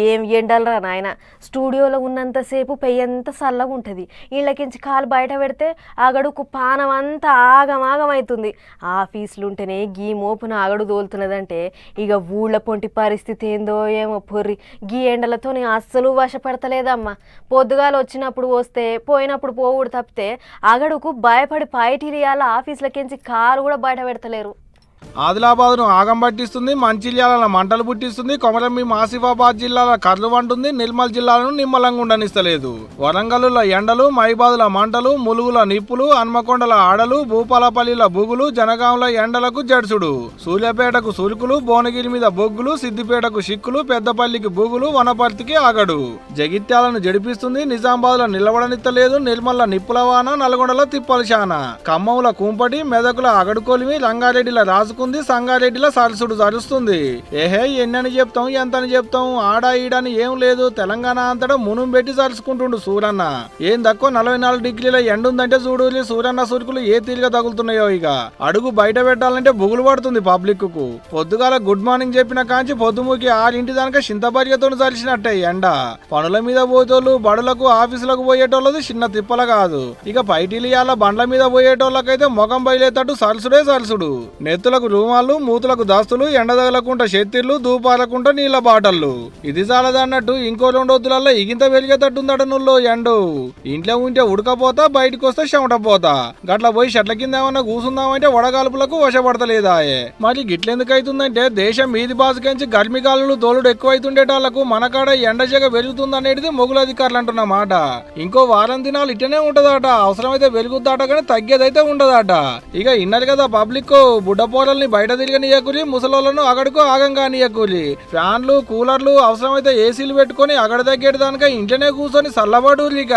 ఏం ఎండలరా నాయన. స్టూడియోలో ఉన్నంతసేపు పెయ్యంత చల్లగా ఉంటుంది. వీళ్ళకించి కాలు బయట పెడితే అగడుకు పానం అంతా ఆగమాగమవుతుంది. ఆఫీసులుంటేనే గీ మోపున అగడు దోలుతున్నదంటే ఇక ఊళ్ళ పొంటి పరిస్థితి ఏందో ఏమో పొర్రి. గీ ఎండలతో నేను అస్సలు వశపడతలేదమ్మా. పొద్దుగాలు వచ్చినప్పుడు వస్తే పోయినప్పుడు పోవుడు తప్పితే అగడుకు భయపడి పైటిరియాల ఆఫీసులకించి కాలు కూడా బయట పెడతలేరు. ఆదిలాబాద్ను ఆగం పట్టిస్తుంది, మంచిర్యాల మంటలు పుట్టిస్తుంది, కొమరంభీం ఆసిఫాబాద్ జిల్లాల కర్లు వంటుంది, నిర్మల్ జిల్లాలను నిమ్మలంగా ఉండనిస్తలేదు. వరంగల్లుల ఎండలు, మైబాదుల మంటలు, ములుగుల నిప్పులు, హన్మకొండల ఆడలు, భూపాలపల్లిల బుగులు, జనగాంల ఎండలకు జడ్సుడు, సూర్యాపేటకు సురుకులు, భువనగిరి మీద బొగ్గులు, సిద్దిపేటకు సిక్కులు, పెద్దపల్లికి బుగులు, వనపర్తికి ఆగడు. జగిత్యాలను జడిపిస్తుంది, నిజామాబాద్లో నిలబడనిత్తలేదు, నిర్మల్ల నిప్పుల వాన, నల్గొండల తిప్పలశాన, ఖమ్మంల కుంపటి, మెదకుల అగడుకొలిమి, రంగారెడ్డిల రాసుకుంది, సంగారెడ్డిలో సరసుడు జరుస్తుంది. ఏహే ఎన్నని చెప్తాం, ఎంతని చెప్తాం, ఆడా ఈడని ఏం లేదు. తెలంగాణ అంతటా మునుం పెట్టి సరుచుకుంటుండు సూరన్న. ఏం తక్కువ 44 డిగ్రీల ఎండుందంటే చూడు సూరన్న సురుకులు ఏ తీరుగా తగులుతున్నాయో. ఇక అడుగు బయట పెట్టాలంటే బుగులు పడుతుంది పబ్లిక్ కు. పొద్దుగాల గుడ్ మార్నింగ్ చెప్పిన కాంచి పొద్దుముకి 6 దాకా చింతపర్యతో సరిచినట్టే ఎండ. పనుల మీద పోయేటోళ్ళు, బడులకు ఆఫీసులకు పోయేటోళ్ళది చిన్న తిప్పల కాదు. ఇక పైటిలియాల బండ్ల మీద పోయేటోళ్ళకైతే ముఖం బయలేతట్టు సరసుడే సరసుడు. నెత్తులకు రూమాలు, మూతులకు దస్తులు, ఎండ తగలకుండా షెత్తిర్లు, దూపాలకుంట నీళ్ల బాటళ్ళు. ఇది చాలదన్నట్టు ఇంకో 2 రోజులలో ఇగింత వెలిగేటట్టుందట నుల్లో ఎండు. ఇంట్లో ఉంటే ఉడకపోతా, బయటకు వస్తే చెమటపోతా. గట్ల పోయి చెట్ల కింద ఏమన్నా కూసుందామంటే వడగాల్పులకు వశపడతలేదాయే. మరి గిట్లెందుకు అవుతుందంటే దేశం మీది బాసుకెంచి గర్మికాలు తోలుడు ఎక్కువైతుండేటాళ్లకు మనకాడ ఎండ జగ పెరుగుతుందనేది మొగులు అధికారులు అంటున్న మాట. ఇంకో వారం దినాలు ఇట్టనే ఉంటదట. అవసరమైతే వెలుగుద్దాట కానీ తగ్గేదైతే ఉండదట. ఇక ఇన్నది కదా పబ్లిక్, బుడ్డపోరల్ని బయట తిరగనీయకూలి, ముసలోళ్ళను అగడుకో ఆగంగా నీయకూలి. ఫ్యాన్లు, కూలర్లు, అవసరమైతే ఏసీలు పెట్టుకుని అగడ తగ్గేటి దానిక ఇంట్లోనే కూర్చొని చల్లబడులిక.